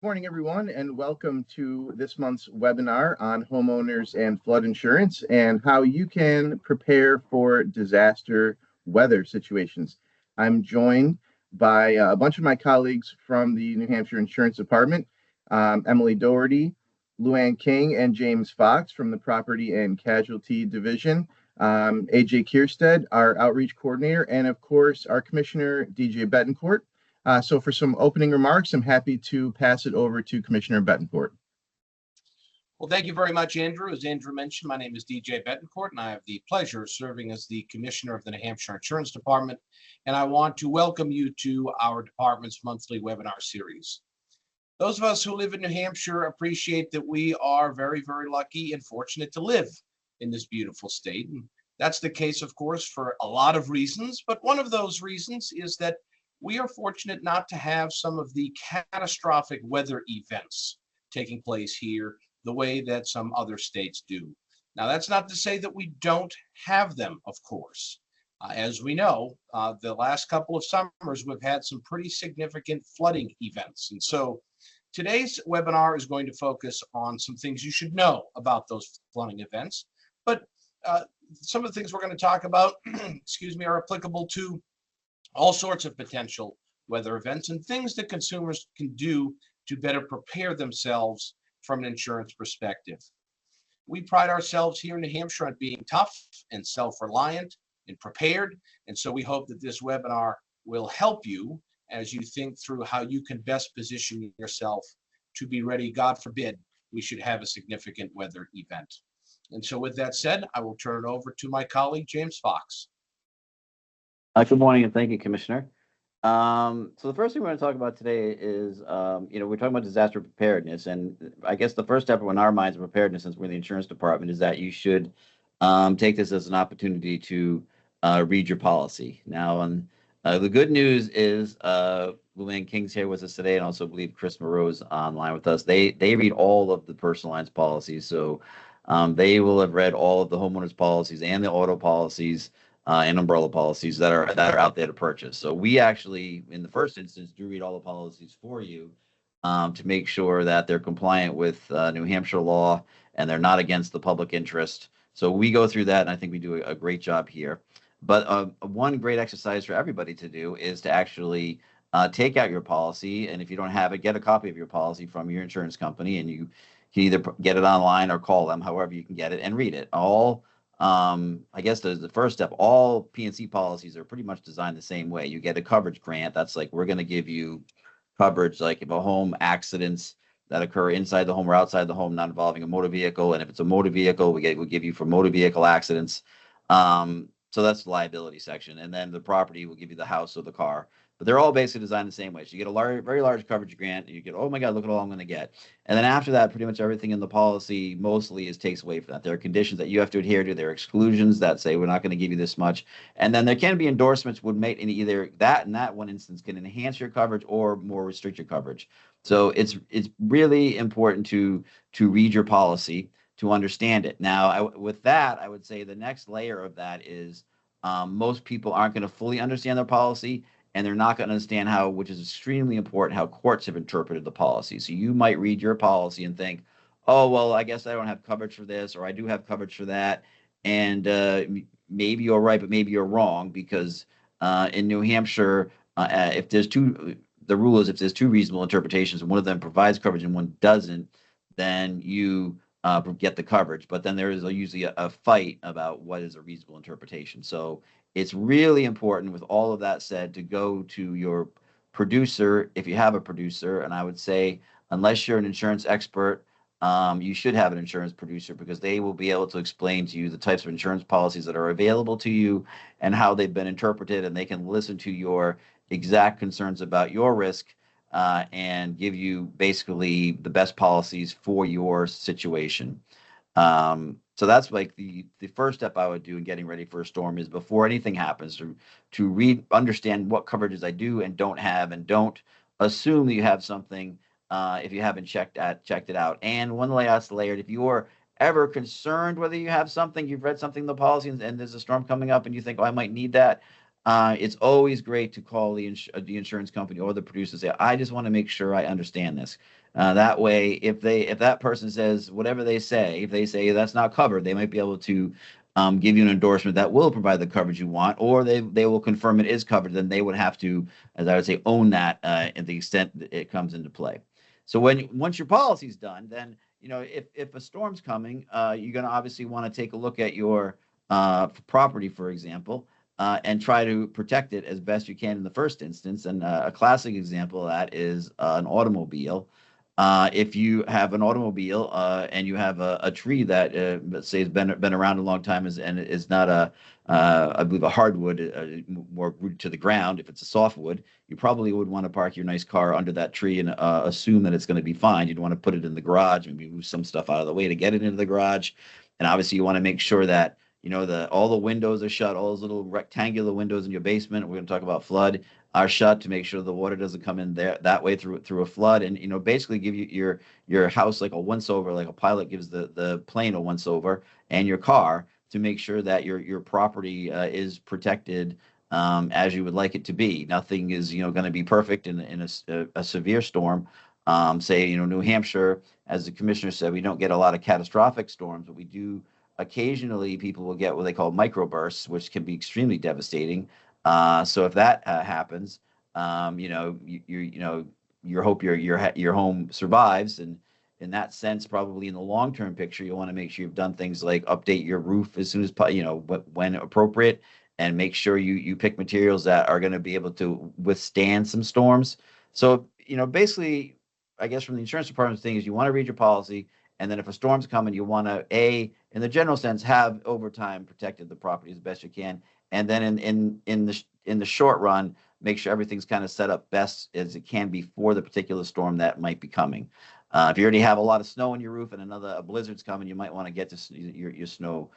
Morning, everyone, and welcome to this month's webinar on homeowners and flood insurance and how you can prepare for disaster weather situations. I'm joined by a bunch of my colleagues from the New Hampshire Insurance Department, Emily Doherty, Luann King, and James Fox from the Property and Casualty Division, AJ Kierstead, our outreach coordinator, and of course, our Commissioner, DJ Betancourt. So for some opening remarks, I'm happy to pass it over to Commissioner Betancourt. Well, thank you very much, Andrew. As Andrew mentioned, my name is DJ Betancourt, and I have the pleasure of serving as the Commissioner of the New Hampshire Insurance Department. And I want to welcome you to our department's monthly webinar series. Those of us who live in New Hampshire appreciate that we are very, very lucky and fortunate to live in this beautiful state. And that's the case, of course, for a lot of reasons. But one of those reasons is that we are fortunate not to have some of the catastrophic weather events taking place here the way that some other states do. Now, that's not to say that we don't have them, of course. As we know, the last couple of summers, we've had some pretty significant flooding events. And so today's webinar is going to focus on some things you should know about those flooding events. But some of the things we're going to talk about, excuse me, are applicable to all sorts of potential weather events and things that consumers can do to better prepare themselves from an insurance perspective. We pride ourselves here in New Hampshire on being tough and self-reliant and prepared. And so we hope that this webinar will help you as you think through how you can best position yourself to be ready. God forbid, we should have a significant weather event. And so with that said, I will turn it over to my colleague, James Fox. Good morning, and thank you, Commissioner. So the first thing we're going to talk about today is, we're talking about disaster preparedness, and I guess the first step in our minds of preparedness, since we're in the insurance department, is that you should take this as an opportunity to read your policy. Now, the good news is Luann King's here with us today, and also I believe Chris Moreau's online with us. They read all of the personal lines policies, so they will have read all of the homeowners policies and the auto policies. And umbrella policies that are out there to purchase. So we actually, in the first instance, do read all the policies for you to make sure that they're compliant with New Hampshire law and they're not against the public interest. So we go through that, and I think we do a great job here. But one great exercise for everybody to do is to actually take out your policy, and if you don't have it, get a copy of your policy from your insurance company, and you can either get it online or call them, however you can get it, and read it. I guess the first step, all P&C policies are pretty much designed the same way. You get a coverage grant. That's like, we're going to give you coverage, like if a home accidents that occur inside the home or outside the home, not involving a motor vehicle. And if it's a motor vehicle, we'll give you for motor vehicle accidents. So that's the liability section. And then the property will give you the house or the car. But they're all basically designed the same way. So you get a very large coverage grant. And you get, oh my God, look at all I'm going to get. And then after that, pretty much everything in the policy mostly takes away from that. There are conditions that you have to adhere to. There are exclusions that say we're not going to give you this much. And then there can be endorsements would make either that in that one instance can enhance your coverage or more restrict your coverage. So it's really important to read your policy to understand it. Now, with that, I would say the next layer of that is most people aren't going to fully understand their policy. And they're not going to understand how, which is extremely important, how courts have interpreted the policy. So you might read your policy and think, oh, well, I guess I don't have coverage for this, or I do have coverage for that. And maybe you're right, but maybe you're wrong, because in New Hampshire, if there's the rule is if there's two reasonable interpretations and one of them provides coverage and one doesn't, then you get the coverage. But then there is usually a fight about what is a reasonable interpretation. So it's really important, with all of that said, to go to your producer if you have a producer. And I would say, unless you're an insurance expert, you should have an insurance producer, because they will be able to explain to you the types of insurance policies that are available to you and how they've been interpreted. And they can listen to your exact concerns about your risk and give you basically the best policies for your situation. So that's like the first step I would do in getting ready for a storm, is before anything happens to understand what coverages I do and don't have, and don't assume that you have something if you haven't checked it out. And one last layer, if you're ever concerned whether you have something, you've read something in the policy and there's a storm coming up and you think, oh, I might need that, it's always great to call the insurance company or the producer and say, I just want to make sure I understand this. That way, if that person says whatever they say, if they say that's not covered, they might be able to give you an endorsement that will provide the coverage you want, or they will confirm it is covered. Then they would have to, as I would say, own that in the extent that it comes into play. So once your policy's done, then if a storm's coming, you're going to obviously want to take a look at your property, for example, and try to protect it as best you can in the first instance. And a classic example of that is an automobile. If you have an automobile and you have a tree that let's say has been around a long time and is not I believe a hardwood, more rooted to the ground. If it's a softwood, you probably would want to park your nice car under that tree and assume that it's going to be fine. You'd want to put it in the garage, maybe move some stuff out of the way to get it into the garage. And obviously, you want to make sure that all the windows are shut, all those little rectangular windows in your basement. We're going to talk about flood are shut to make sure the water doesn't come in there that way through a flood, and basically give you your house like a once over, like a pilot gives the plane a once over, and your car to make sure that your property is protected as you would like it to be. Nothing is going to be perfect in a severe storm. Say New Hampshire, as the commissioner said, we don't get a lot of catastrophic storms, but we do occasionally. People will get what they call microbursts, which can be extremely devastating. So if that happens, you hope your home survives, and in that sense, probably in the long term picture, you want to make sure you've done things like update your roof as soon as when appropriate, and make sure you pick materials that are going to be able to withstand some storms. So basically, I guess from the insurance department's thing is you want to read your policy, and then if a storm's coming, you want to in the general sense, have over time protected the property as best you can. And then in the short run, make sure everything's kind of set up best as it can be for the particular storm that might be coming. If you already have a lot of snow on your roof and a blizzard's coming, you might want to get your snow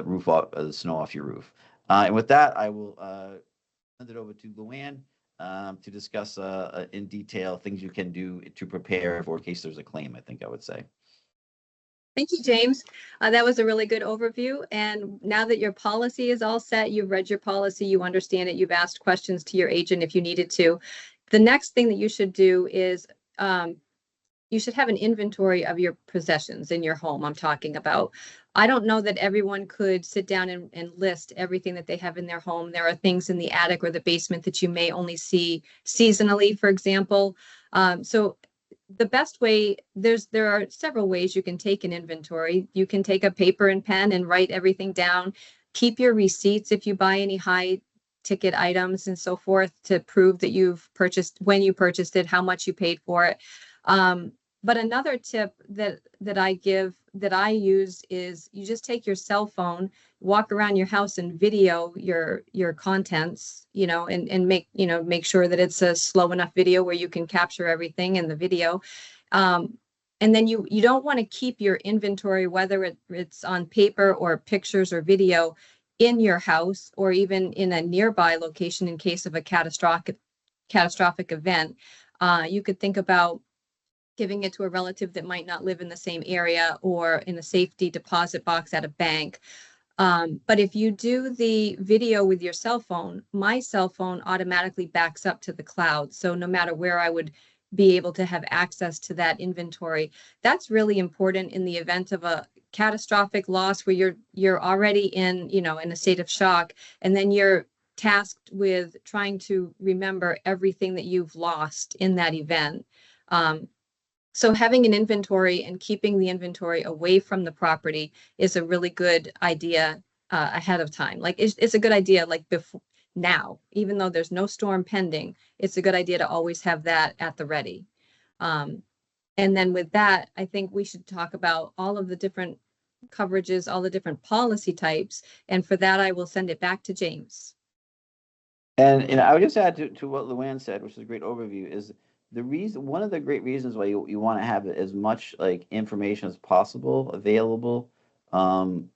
roof off the snow off your roof. And with that, I will send it over to Luann to discuss in detail things you can do to prepare for in case there's a claim. I think I would say. Thank you, James. That was a really good overview. And now that your policy is all set, you've read your policy, you understand it, you've asked questions to your agent if you needed to. The next thing that you should do is you should have an inventory of your possessions in your home. I'm talking about. I don't know that everyone could sit down and list everything that they have in their home. There are things in the attic or the basement that you may only see seasonally, for example. So the best way, there are several ways you can take an inventory. You can take a paper and pen and write everything down. Keep your receipts if you buy any high ticket items and so forth to prove that you've purchased, when you purchased it, how much you paid for it. But another tip that I use is you just take your cell phone, walk around your house and video your contents, and make sure that it's a slow enough video where you can capture everything in the video. And then you don't want to keep your inventory, whether it's on paper or pictures or video, in your house or even in a nearby location in case of a catastrophic event. You could think about giving it to a relative that might not live in the same area or in a safety deposit box at a bank. But if you do the video with your cell phone, my cell phone automatically backs up to the cloud. So no matter where I would be able to have access to that inventory, that's really important in the event of a catastrophic loss where you're already in a state of shock, and then you're tasked with trying to remember everything that you've lost in that event. So having an inventory and keeping the inventory away from the property is a really good idea ahead of time. Like it's a good idea like before now, even though there's no storm pending, it's a good idea to always have that at the ready. And then with that, I think we should talk about all of the different coverages, all the different policy types. And for that, I will send it back to James. And I would just add to what Luann said, which is a great overview, is one of the great reasons why you want to have as much like information as possible available in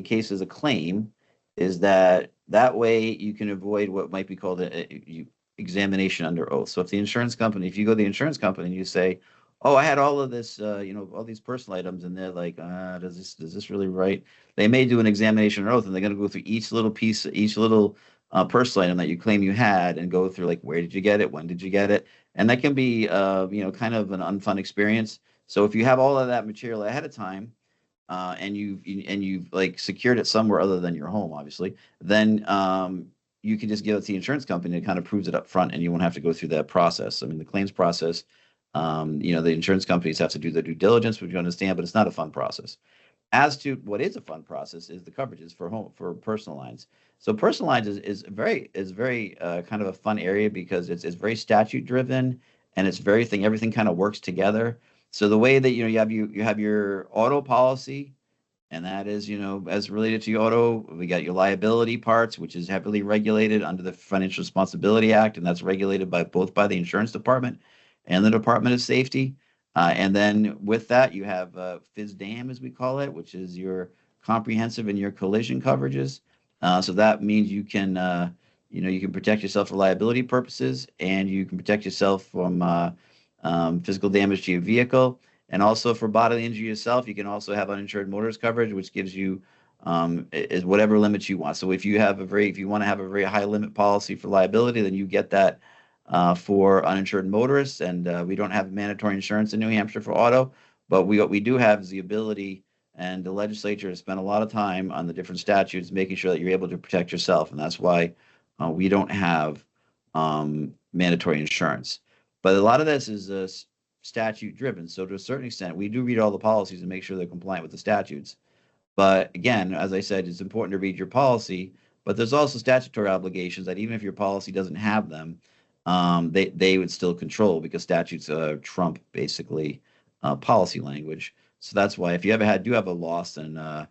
case there's a claim is that way you can avoid what might be called a examination under oath. So if you go to the insurance company and you say, oh, I had all of this, all these personal items, and they're like, does this really right? They may do an examination under oath, and they're going to go through each little piece, each little personal item that you claim you had, and go through like, where did you get it? When did you get it? And that can be, kind of an unfun experience. So if you have all of that material ahead of time, and you've like secured it somewhere other than your home, obviously, then you can just give it to the insurance company. It kind of proves it up front, and you won't have to go through that process. I mean, the claims process, the insurance companies have to do their due diligence, which you understand, but it's not a fun process. As to what is a fun process is the coverages for personal lines. So personal lines is very kind of a fun area because it's very statute driven, and it's very thing everything kind of works together. So the way that you have your auto policy, and that is, as related to your auto, we got your liability parts, which is heavily regulated under the Financial Responsibility Act, and that's regulated by both by the insurance department and the Department of Safety. And then with that, you have FISDAM, as we call it, which is your comprehensive and your collision coverages. So that means you can protect yourself for liability purposes, and you can protect yourself from physical damage to your vehicle. And also for bodily injury yourself, you can also have uninsured motorist coverage, which gives you is whatever limits you want. So if you want to have a very high limit policy for liability, then you get that for uninsured motorists. And we don't have mandatory insurance in New Hampshire for auto, but what we do have is the ability, and the legislature has spent a lot of time on the different statutes, making sure that you're able to protect yourself. And that's why we don't have mandatory insurance. But a lot of this is statute driven. So to a certain extent, we do read all the policies and make sure they're compliant with the statutes. But again, as I said, it's important to read your policy, but there's also statutory obligations that even if your policy doesn't have them, they would still control, because statutes trump basically policy language. So that's why if you ever do have a loss, and a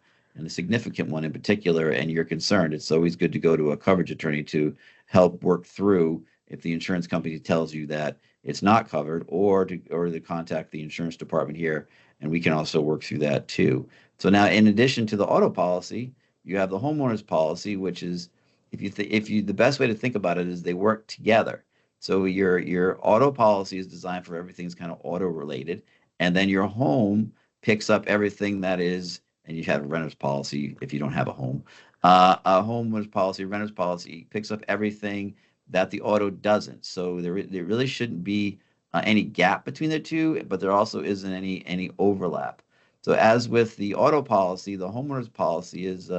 significant one in particular, and you're concerned, it's always good to go to a coverage attorney to help work through if the insurance company tells you that it's not covered, or to contact the insurance department here, and we can also work through that too. So now, in addition to the auto policy, you have the homeowners policy, which is, the best way to think about it is they work together. So your auto policy is designed for everything that's kind of auto related, and then your home picks up everything that is, and you have a renter's policy if you don't have a home. A homeowners policy, renter's policy picks up everything that the auto doesn't. So there really shouldn't be any gap between the two, but there also isn't any overlap. So as with the auto policy, the homeowners policy is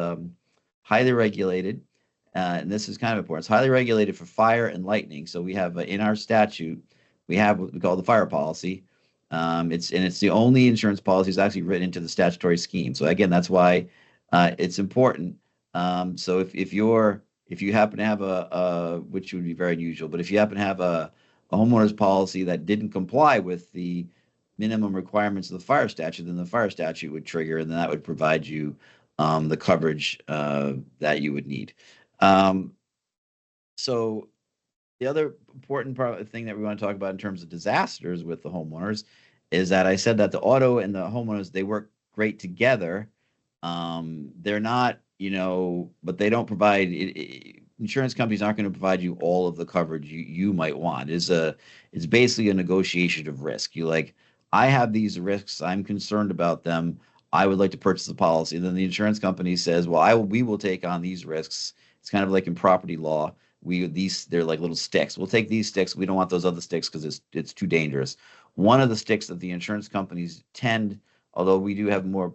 highly regulated, and this is kind of important. It's highly regulated for fire and lightning. So we have in our statute, we have what we call the fire policy. It's the only insurance policy that's actually written into the statutory scheme. So again, that's why it's important. So if you happen to have which would be very unusual, but if you happen to have a homeowner's policy that didn't comply with the minimum requirements of the fire statute, then the fire statute would trigger, and then that would provide you the coverage that you would need. So the other important thing that we want to talk about in terms of disasters with the homeowners is that I said that the auto and the homeowners, they work great together. They're not, but they don't provide insurance companies aren't going to provide you all of the coverage you might want. It's basically a negotiation of risk. I have these risks. I'm concerned about them. I would like to purchase the policy. And then the insurance company says, well, we will take on these risks. It's kind of like in property law. They're like little sticks. We'll take these sticks. We don't want those other sticks because it's too dangerous. One of the sticks that the insurance companies tend, although we do have more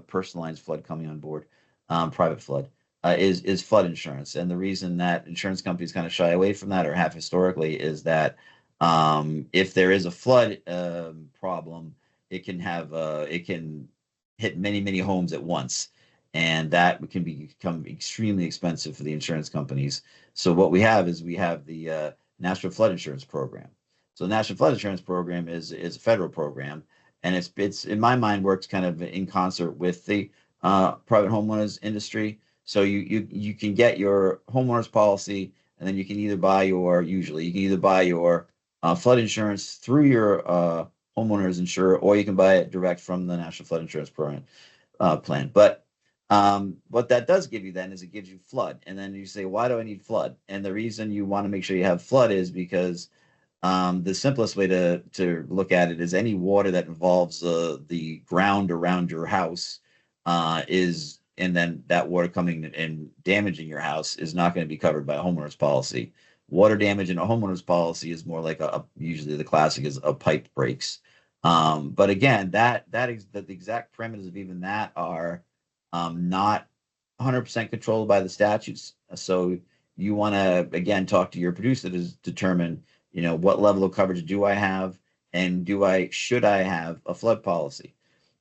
personalized flood coming on board, private flood, is flood insurance. And the reason that insurance companies kind of shy away from that, or have historically, is that if there is a flood problem, it can hit many homes at once, and that can become extremely expensive for the insurance companies. So what we have is the National Flood Insurance Program. So the National Flood Insurance Program is a federal program, and it's in my mind works kind of in concert with the private homeowners industry. So you can get your homeowners policy, and then you can either buy your flood insurance through your homeowners insurer, or you can buy it direct from the National Flood Insurance Program plan. But what that does give you then is it gives you flood, and then you say, why do I need flood? And the reason you want to make sure you have flood is because the simplest way to look at it is any water that involves the ground around your house and then that water coming and damaging your house is not going to be covered by a homeowner's policy. Water damage in a homeowner's policy is more like usually the classic is a pipe breaks. But again, that the exact parameters of even that are not 100% controlled by the statutes. So you want to again talk to your producer to determine, what level of coverage do I have, and should I have a flood policy?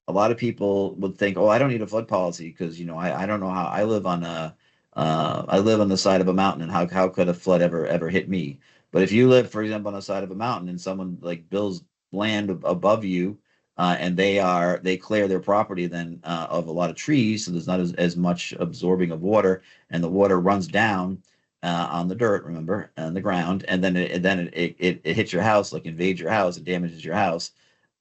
A lot of people would think, oh, I don't need a flood policy because I don't know how I live on the side of a mountain, and how could a flood ever hit me? But if you live, for example, on the side of a mountain and someone like builds land above you, and they clear their property then of a lot of trees, so there's not as much absorbing of water, and the water runs down on the dirt, remember, on the ground, and then it hits your house, like invades your house and damages your house.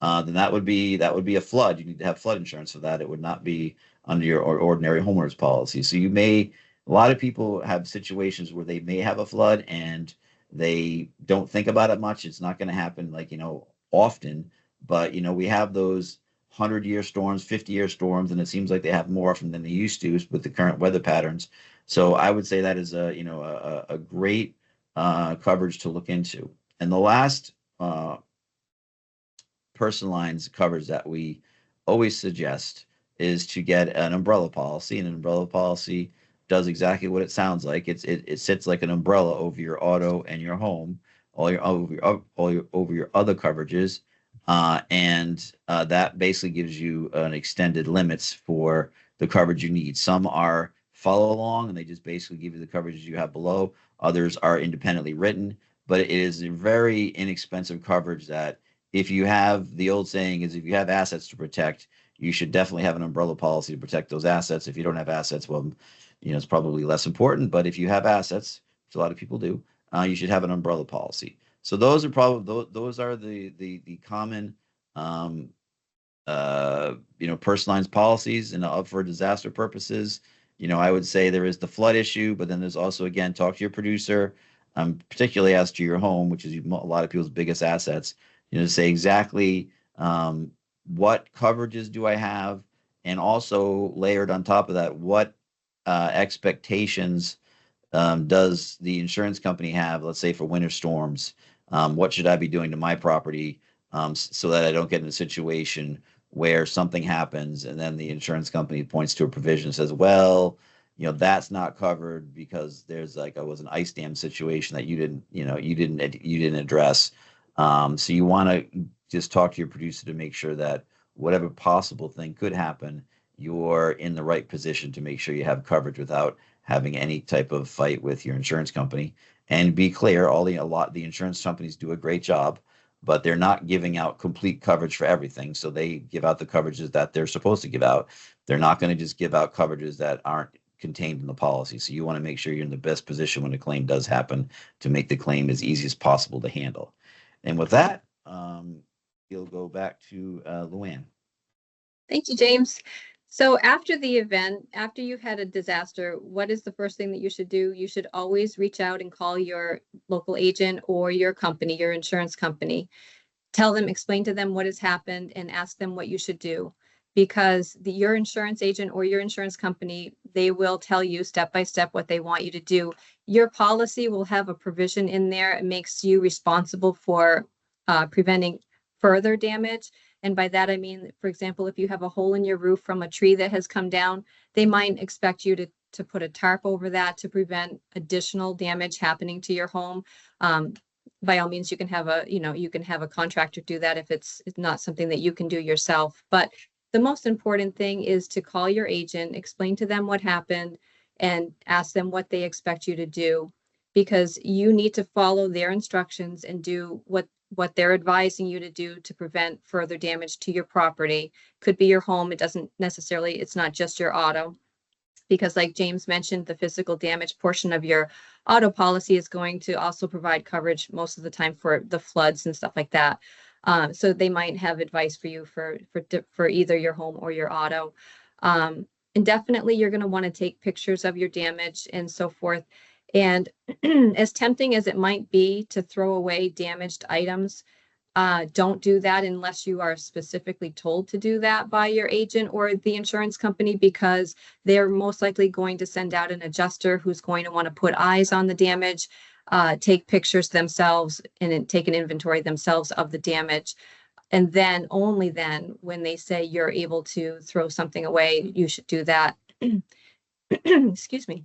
Then that would be a flood. You need to have flood insurance for that. It would not be under your ordinary homeowners policy. So a lot of people have situations where they may have a flood and they don't think about it much. It's not going to happen often, but we have those 100-year storms, 50-year storms, and it seems like they have more often than they used to with the current weather patterns. So I would say that is a great coverage to look into. And the last personal lines coverage that we always suggest is to get an umbrella policy. And an umbrella policy does exactly what it sounds like. It sits like an umbrella over your auto and your home, over your other coverages, and that basically gives you an extended limits for the coverage you need. Some are follow along, and they just basically give you the coverages you have below. Others are independently written, but it is a very inexpensive coverage that, if you have, the old saying is, if you have assets to protect, you should definitely have an umbrella policy to protect those assets. If you don't have assets, well, it's probably less important. But if you have assets, which a lot of people do, you should have an umbrella policy. So those are the common personal lines policies and up for disaster purposes. I would say there is the flood issue, but then there's also, again, talk to your producer, particularly as to your home, which is a lot of people's biggest assets. To say exactly what coverages do I have, and also layered on top of that, what expectations does the insurance company have, let's say for winter storms? What should I be doing to my property so that I don't get in a situation where something happens and then the insurance company points to a provision and says, well, that's not covered because there's was an ice dam situation that you didn't address. So you want to just talk to your producer to make sure that whatever possible thing could happen, you're in the right position to make sure you have coverage without having any type of fight with your insurance company. And be clear, the insurance companies do a great job, but they're not giving out complete coverage for everything. So they give out the coverages that they're supposed to give out. They're not going to just give out coverages that aren't contained in the policy. So you want to make sure you're in the best position when a claim does happen to make the claim as easy as possible to handle. And with that, you'll go back to Luann. Thank you, James. So after the event, after you've had a disaster, what is the first thing that you should do? You should always reach out and call your local agent or your company, your insurance company. Tell them, explain to them what has happened, and ask them what you should do. Because your insurance agent or your insurance company, they will tell you step by step what they want you to do. Your policy will have a provision in there. It makes you responsible for preventing further damage. And by that, I mean, for example, if you have a hole in your roof from a tree that has come down, they might expect you to put a tarp over that to prevent additional damage happening to your home. By all means, you can have a contractor do that if it's not something that you can do yourself. But the most important thing is to call your agent, explain to them what happened, and ask them what they expect you to do, because you need to follow their instructions and do what they're advising you to do to prevent further damage to your property. Could be your home. It's not just your auto, because like James mentioned, the physical damage portion of your auto policy is going to also provide coverage most of the time for the floods and stuff like that. So they might have advice for you for either your home or your auto. And definitely you're going to want to take pictures of your damage and so forth. And as tempting as it might be to throw away damaged items, don't do that unless you are specifically told to do that by your agent or the insurance company, because they're most likely going to send out an adjuster who's going to want to put eyes on the damage. take pictures themselves and then take an inventory themselves of the damage. And then only then, when they say you're able to throw something away, you should do that. Excuse me.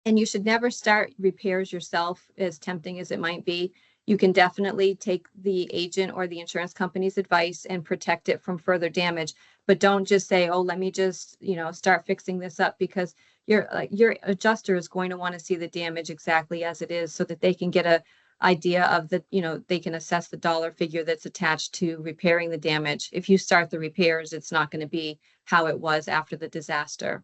And you should never start repairs yourself, as tempting as it might be. You can definitely take the agent or the insurance company's advice and protect it from further damage. But don't just say, oh, let me just, start fixing this up, because your adjuster is going to want to see the damage exactly as it is, so that they can get a idea of they can assess the dollar figure that's attached to repairing the damage. If you start the repairs, it's not going to be how it was after the disaster.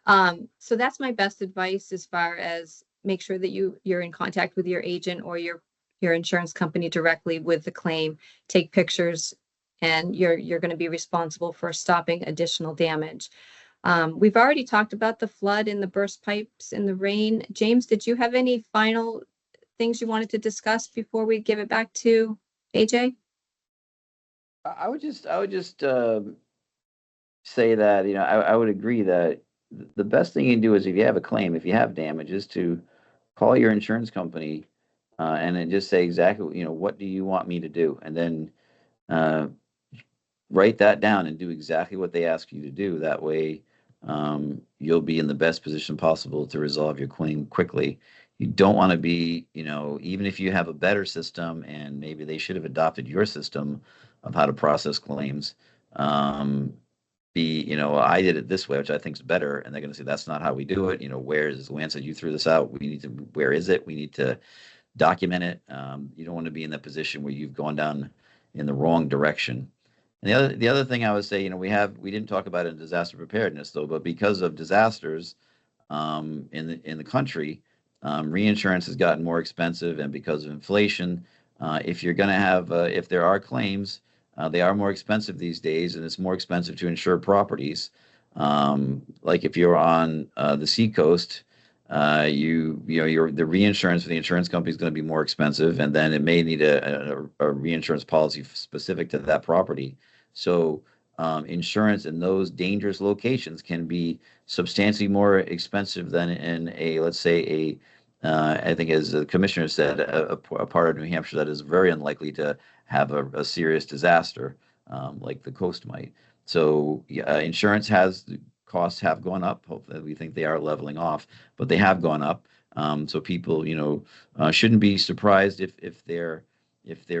So that's my best advice, as far as make sure that you're in contact with your agent or your insurance company directly with the claim. Take pictures, and you're going to be responsible for stopping additional damage. We've already talked about the flood and the burst pipes and the rain. James, did you have any final things you wanted to discuss before we give it back to AJ? I would just say that, I would agree that the best thing you can do is, if you have a claim, if you have damages, to call your insurance company and then just say exactly, what do you want me to do? And then write that down and do exactly what they ask you to do. That way, you'll be in the best position possible to resolve your claim quickly. You don't want to be, even if you have a better system, and maybe they should have adopted your system of how to process claims, I did it this way, which I think is better. And they're going to say, that's not how we do it. Where is Luann said, you threw this out. Where is it? We need to document it. You don't want to be in that position where you've gone down in the wrong direction. And the other thing I would say, we didn't talk about it in disaster preparedness though, but because of disasters in the country, reinsurance has gotten more expensive, and because of inflation, if you're going to have if there are claims, they are more expensive these days, and it's more expensive to insure properties. Like if you're on the seacoast, the reinsurance for the insurance company is going to be more expensive, and then it may need a reinsurance policy specific to that property. So insurance in those dangerous locations can be substantially more expensive than in let's say I think, as the commissioner said, a part of New Hampshire that is very unlikely to have a serious disaster like the coast might. So insurance costs have gone up. Hopefully, we think they are leveling off, but they have gone up. So people, shouldn't be surprised if their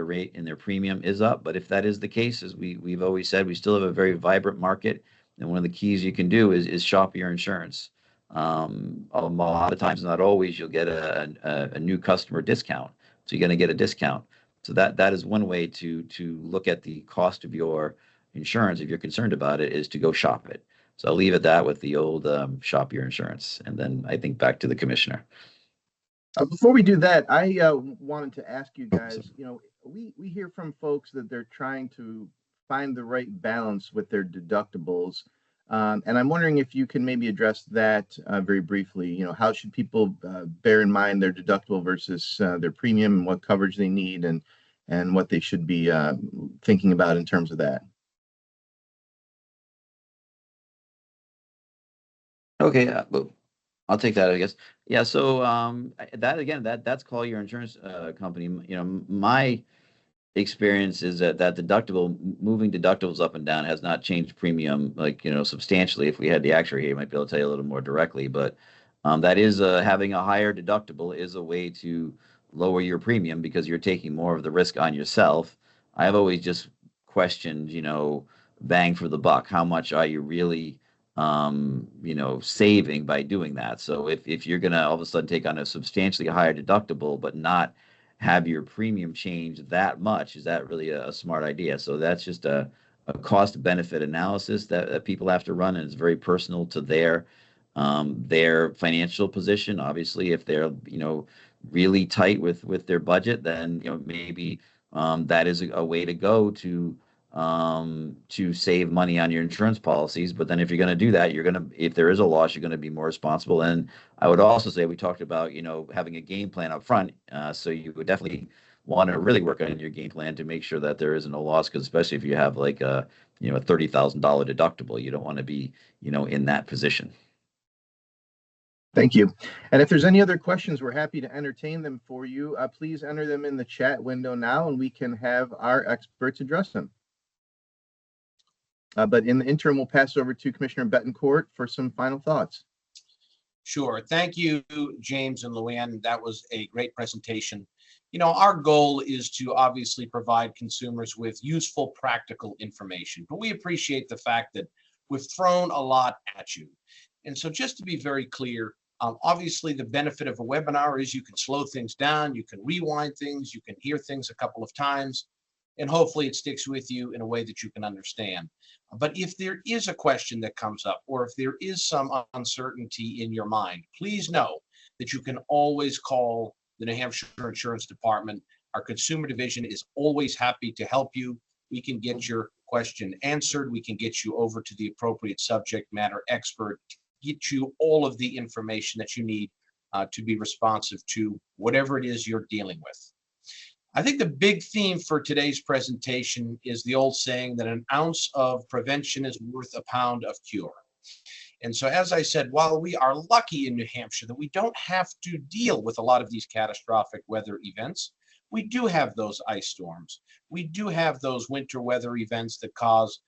rate and their premium is up. But if that is the case, as we've always said, we still have a very vibrant market, and one of the keys you can do is shop your insurance. A lot of times, not always, you'll get a new customer discount. So you're going to get a discount. So that is one way to look at the cost of your insurance, if you're concerned about it, is to go shop it. So I'll leave it that with the old shop your insurance. And then I think back to the commissioner. Before we do that, I wanted to ask you guys, we hear from folks that they're trying to find the right balance with their deductibles. And I'm wondering if you can maybe address that very briefly. How should people bear in mind their deductible versus their premium, and what coverage they need, and what they should be thinking about in terms of that? Okay, well, I'll take that, I guess. Yeah, so that's call your insurance company. My experience is that moving deductibles up and down has not changed premium substantially. If we had the actuary here, he might be able to tell you a little more directly, but that is having a higher deductible is a way to lower your premium, because you're taking more of the risk on yourself. I've always just questioned, bang for the buck. How much are you really saving by doing that? So if you're going to all of a sudden take on a substantially higher deductible, but not have your premium change that much, is that really a smart idea? So that's just a cost benefit analysis that people have to run, and it's very personal to their financial position. Obviously, if they're really tight with their budget, then maybe that is a way to go to save money on your insurance policies. But then if you're going to do that, if there is a loss, you're going to be more responsible. And I would also say, we talked about, having a game plan up front. So you would definitely want to really work on your game plan to make sure that there isn't a loss, because especially if you have like a $30,000 deductible, you don't want to be, in that position. Thank you. And if there's any other questions, we're happy to entertain them for you. Please enter them in the chat window now, and we can have our experts address them. But in the interim, we'll pass over to Commissioner Betancourt for some final thoughts. Sure. Thank you, James and Luann. That was a great presentation. You know, our goal is to obviously provide consumers with useful, practical information, but we appreciate the fact that we've thrown a lot at you. And so just to be very clear, obviously the benefit of a webinar is you can slow things down, you can rewind things, you can hear things a couple of times, and hopefully it sticks with you in a way that you can understand. But if there is a question that comes up, or if there is some uncertainty in your mind, please know that you can always call the New Hampshire Insurance Department. Our consumer division is always happy to help you. We can get your question answered. We can get you over to the appropriate subject matter expert, get you all of the information that you need to be responsive to whatever it is you're dealing with. I think the big theme for today's presentation is the old saying that an ounce of prevention is worth a pound of cure. And so, as I said, while we are lucky in New Hampshire that we don't have to deal with a lot of these catastrophic weather events, we do have those ice storms. We do have those winter weather events that cause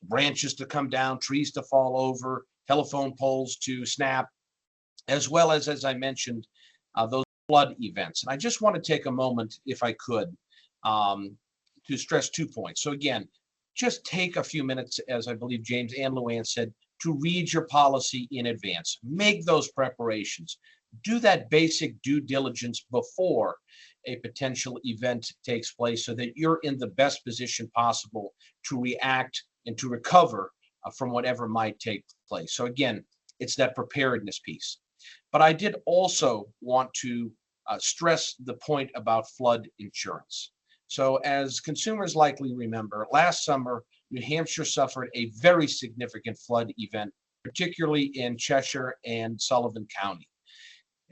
branches to come down, trees to fall over, telephone poles to snap, as well as I mentioned, those flood events. And I just want to take a moment, if I could, to stress 2 points. So again, just take a few minutes, as I believe James and Luann said, to read your policy in advance. Make those preparations. Do that basic due diligence before a potential event takes place so that you're in the best position possible to react and to recover from whatever might take place. So again, it's that preparedness piece. But I did also want to stress the point about flood insurance. So as consumers likely remember, last summer, New Hampshire suffered a very significant flood event, particularly in Cheshire and Sullivan County.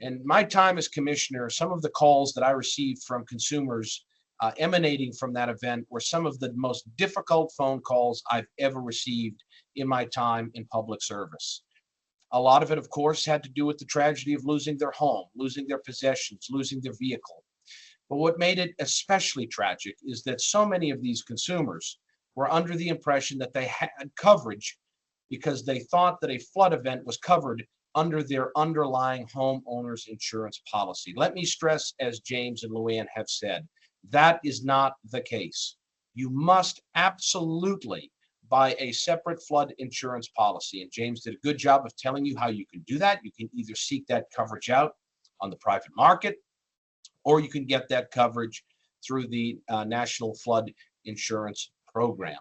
And my time as commissioner, some of the calls that I received from consumers emanating from that event were some of the most difficult phone calls I've ever received in my time in public service. A lot of it, of course, had to do with the tragedy of losing their home, losing their possessions, losing their vehicle. But what made it especially tragic is that so many of these consumers were under the impression that they had coverage because they thought that a flood event was covered under their underlying homeowners insurance policy. Let me stress, as James and Luann have said, that is not the case. You must absolutely buy a separate flood insurance policy. And James did a good job of telling you how you can do that. You can either seek that coverage out on the private market, or you can get that coverage through the National Flood Insurance Program.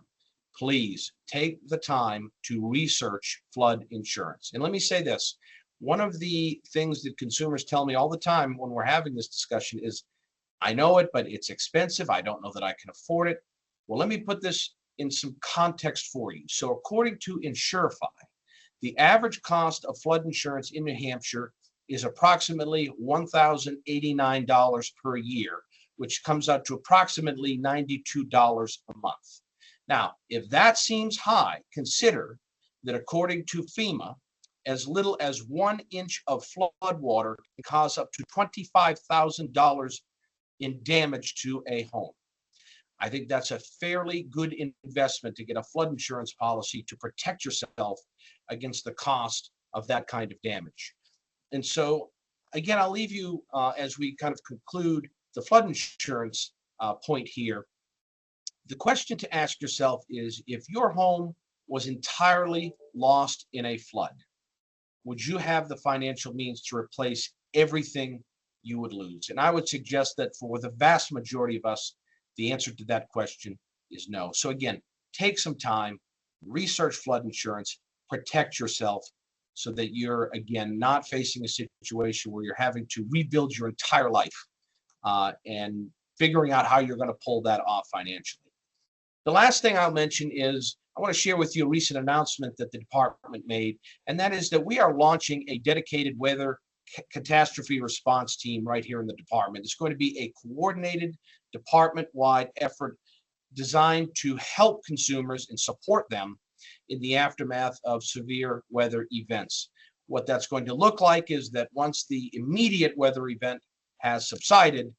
Please take the time to research flood insurance. And let me say this, one of the things that consumers tell me all the time when we're having this discussion is, I know it, but it's expensive. I don't know that I can afford it. Well, let me put this in some context for you. So according to Insurify, the average cost of flood insurance in New Hampshire is approximately $1,089 per year, which comes out to approximately $92 a month. Now, if that seems high, consider that according to FEMA, as little as 1 inch of flood water can cause up to $25,000 in damage to a home. I think that's a fairly good investment to get a flood insurance policy to protect yourself against the cost of that kind of damage. And so, again, I'll leave you as we kind of conclude the flood insurance point here. The question to ask yourself is, if your home was entirely lost in a flood, would you have the financial means to replace everything you would lose? And I would suggest that for the vast majority of us, the answer to that question is no. So again, take some time, research flood insurance, protect yourself so that you're, again, not facing a situation where you're having to rebuild your entire life and figuring out how you're going to pull that off financially. The last thing I'll mention is I want to share with you a recent announcement that the department made, and that is that we are launching a dedicated weather catastrophe response team right here in the department. It's going to be a coordinated department-wide effort designed to help consumers and support them in the aftermath of severe weather events. what that's going to look like is that once the immediate weather event has subsided,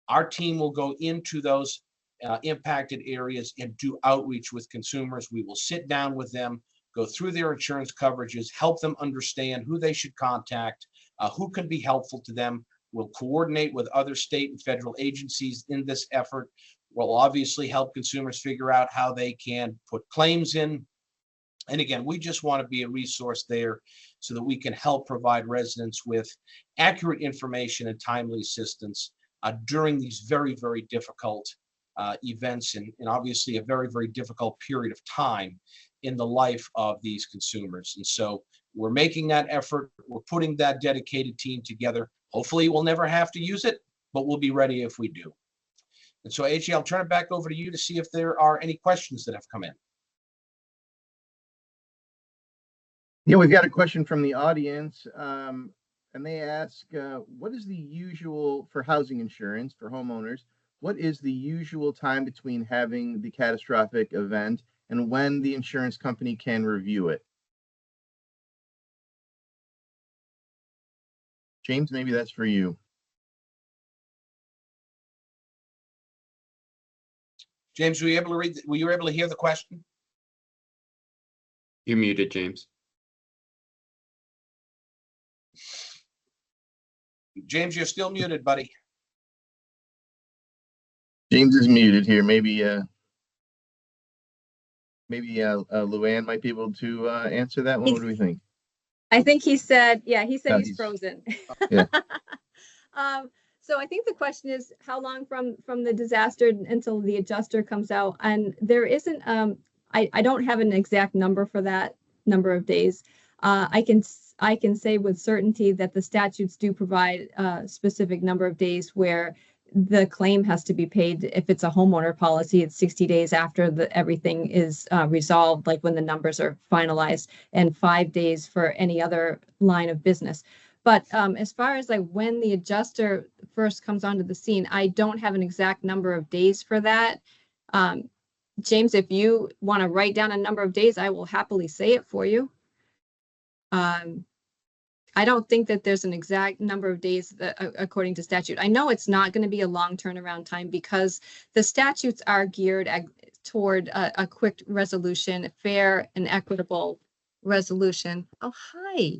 our team will go into those impacted areas and do outreach with consumers. We will sit down with them, go through their insurance coverages, help them understand who they should contact, who can be helpful to them. We'll coordinate with other state and federal agencies in this effort. We'll obviously help consumers figure out how they can put claims in. And again, we just want to be a resource there so that we can help provide residents with accurate information and timely assistance during these very, very difficult events and obviously a very, very difficult period of time in the life of these consumers. And so we're making that effort. We're putting that dedicated team together. Hopefully we'll never have to use it, but we'll be ready if we do. And so AJ, I'll turn it back over to you to see if there are any questions that have come in. Yeah, we've got a question from the audience, and they ask, what is the usual for housing insurance for homeowners? What is the usual time between having the catastrophic event and when the insurance company can review it? James, maybe that's for you. James, were you able to read? Were you able to hear the question? You're muted, James. James, you're still muted, buddy. James is muted here. Maybe Luann might be able to answer that one. What do we think? I think he said, yeah, he said No, he's frozen. Yeah. So I think the question is how long from the disaster until the adjuster comes out, and there isn't. I don't have an exact number for that number of days. I can say with certainty that the statutes do provide a specific number of days where the claim has to be paid. If it's a homeowner policy, it's 60 days after everything is resolved, like when the numbers are finalized, and 5 days for any other line of business. But as far as like when the adjuster first comes onto the scene, I don't have an exact number of days for that. James, if you want to write down a number of days, I will happily say it for you. I don't think that there's an exact number of days that, according to statute. I know it's not going to be a long turnaround time because the statutes are geared toward a quick resolution, fair and equitable resolution. Oh, hi.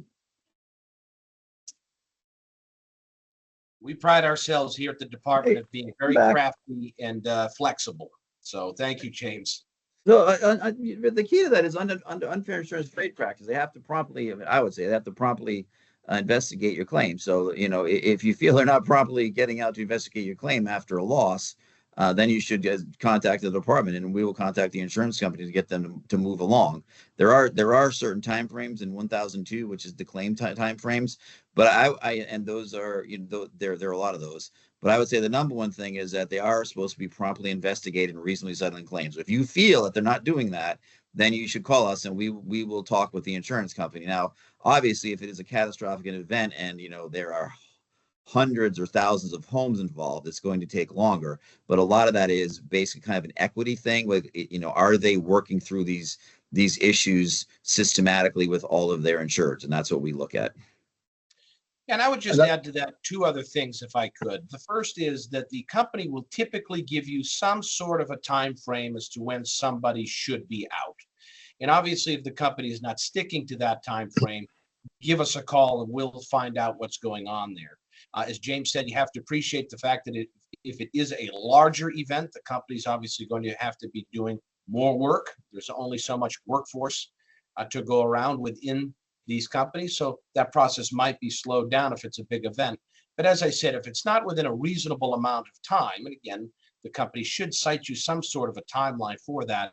We pride ourselves here at the department of being very crafty and flexible. So thank you, James. So the key to that is under unfair insurance trade practice, they have to promptly, I would say they have to promptly investigate your claim. So, if you feel they're not promptly getting out to investigate your claim after a loss, then you should contact the department, and we will contact the insurance company to get them to move along. There are certain timeframes in 1002, which is the claim timeframes, but and those are, there are a lot of those. But I would say the number one thing is that they are supposed to be promptly investigated and reasonably settling claims. If you feel that they're not doing that, then you should call us and we will talk with the insurance company. Now, obviously, if it is a catastrophic event and there are hundreds or thousands of homes involved, it's going to take longer. But a lot of that is basically kind of an equity thing. With are they working through these issues systematically with all of their insureds? And that's what we look at. And I would just add to that two other things, if I could. The first is that the company will typically give you some sort of a time frame as to when somebody should be out. And obviously, if the company is not sticking to that time frame, give us a call and we'll find out what's going on there. As James said, you have to appreciate the fact that if it is a larger event, the company's obviously going to have to be doing more work. There's only so much workforce to go around within these companies. So that process might be slowed down if it's a big event. But as I said, if it's not within a reasonable amount of time, and again, the company should cite you some sort of a timeline for that,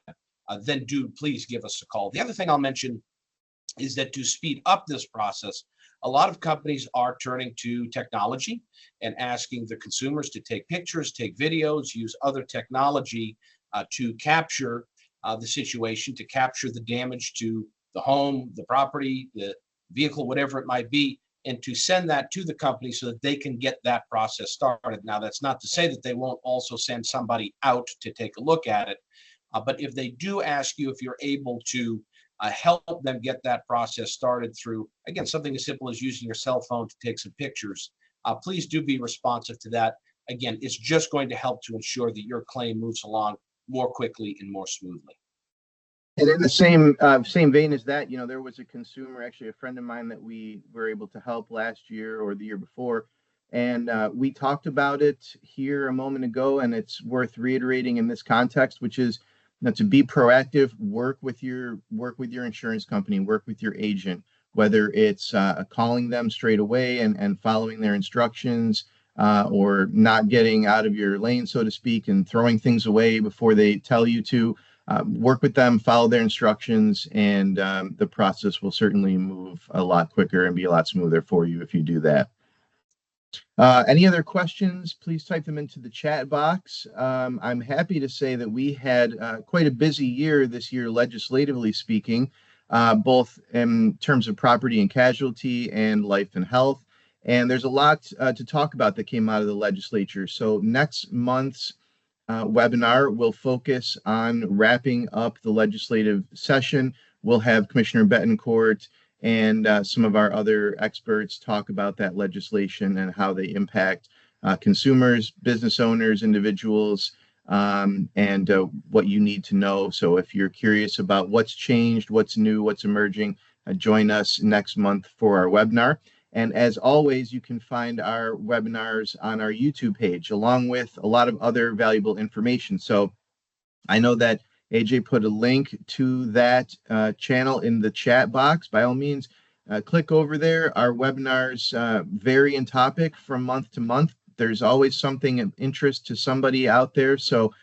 then do please give us a call. The other thing I'll mention is that to speed up this process, a lot of companies are turning to technology and asking the consumers to take pictures, take videos, use other technology to capture the situation, to capture the damage to the home, the property, the vehicle, whatever it might be, and to send that to the company so that they can get that process started. Now, that's not to say that they won't also send somebody out to take a look at it, but if they do ask you if you're able to help them get that process started through, again, something as simple as using your cell phone to take some pictures. Please do be responsive to that. Again, it's just going to help to ensure that your claim moves along more quickly and more smoothly. And in the same vein as that, there was a consumer, actually a friend of mine, that we were able to help last year or the year before, and we talked about it here a moment ago, and it's worth reiterating in this context, which is to be proactive, work with your insurance company, work with your agent, whether it's calling them straight away and following their instructions, or not getting out of your lane, so to speak, and throwing things away before they tell you to. Work with them, follow their instructions, and the process will certainly move a lot quicker and be a lot smoother for you if you do that. Any other questions, please type them into the chat box. I'm happy to say that we had quite a busy year this year, legislatively speaking, both in terms of property and casualty and life and health. And there's a lot to talk about that came out of the legislature. So next month's webinar will focus on wrapping up the legislative session. We'll have Commissioner Betancourt and some of our other experts talk about that legislation and how they impact consumers, business owners, individuals, and what you need to know. So if you're curious about what's changed, what's new, what's emerging, join us next month for our webinar. And as always, you can find our webinars on our YouTube page, along with a lot of other valuable information. So I know that AJ put a link to that channel in the chat box. By all means, click over there. Our webinars vary in topic from month to month. There's always something of interest to somebody out there. So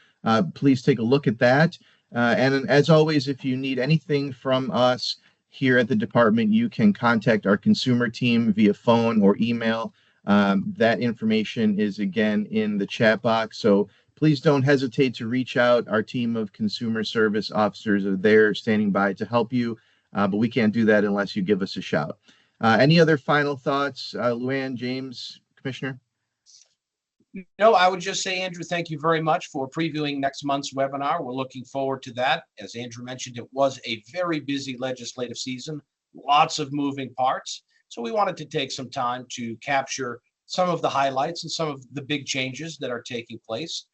please take a look at that. And as always, if you need anything from us here at the department, you can contact our consumer team via phone or email. That information is again in the chat box. So please don't hesitate to reach out. Our team of consumer service officers are there standing by to help you, but we can't do that unless you give us a shout. Any other final thoughts, Luann, James, Commissioner? No, I would just say, Andrew, thank you very much for previewing next month's webinar. We're looking forward to that. As Andrew mentioned, it was a very busy legislative season, lots of moving parts. So we wanted to take some time to capture some of the highlights and some of the big changes that are taking place.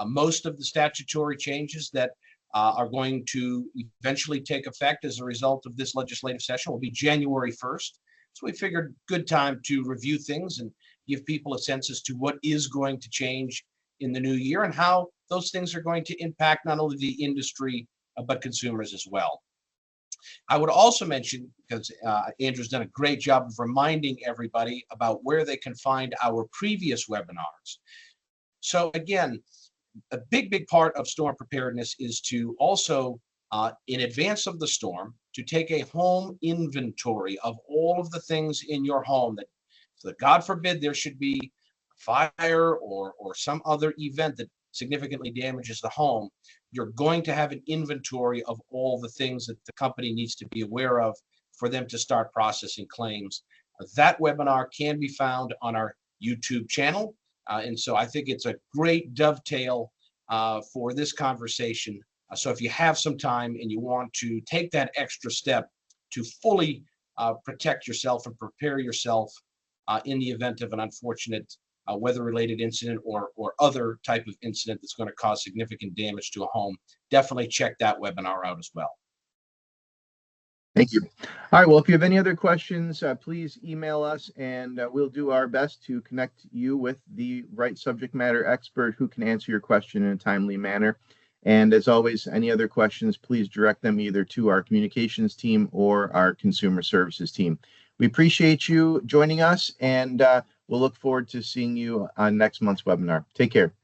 Most of the statutory changes that are going to eventually take effect as a result of this legislative session will be January 1st. So we figured good time to review things and give people a sense as to what is going to change in the new year and how those things are going to impact not only the industry, but consumers as well. I would also mention, because Andrew's done a great job of reminding everybody about where they can find our previous webinars. So again, a big part of storm preparedness is to also, in advance of the storm, to take a home inventory of all of the things in your home that, so that God forbid there should be a fire or some other event that significantly damages the home. You're going to have an inventory of all the things that the company needs to be aware of for them to start processing claims. That webinar can be found on our YouTube channel. And so I think it's a great dovetail for this conversation. So if you have some time and you want to take that extra step to fully protect yourself and prepare yourself in the event of an unfortunate weather-related incident or other type of incident that's going to cause significant damage to a home, definitely check that webinar out as well. Thank you. All right. Well, if you have any other questions, please email us, and we'll do our best to connect you with the right subject matter expert who can answer your question in a timely manner. And as always, any other questions, please direct them either to our communications team or our consumer services team. We appreciate you joining us, and we'll look forward to seeing you on next month's webinar. Take care.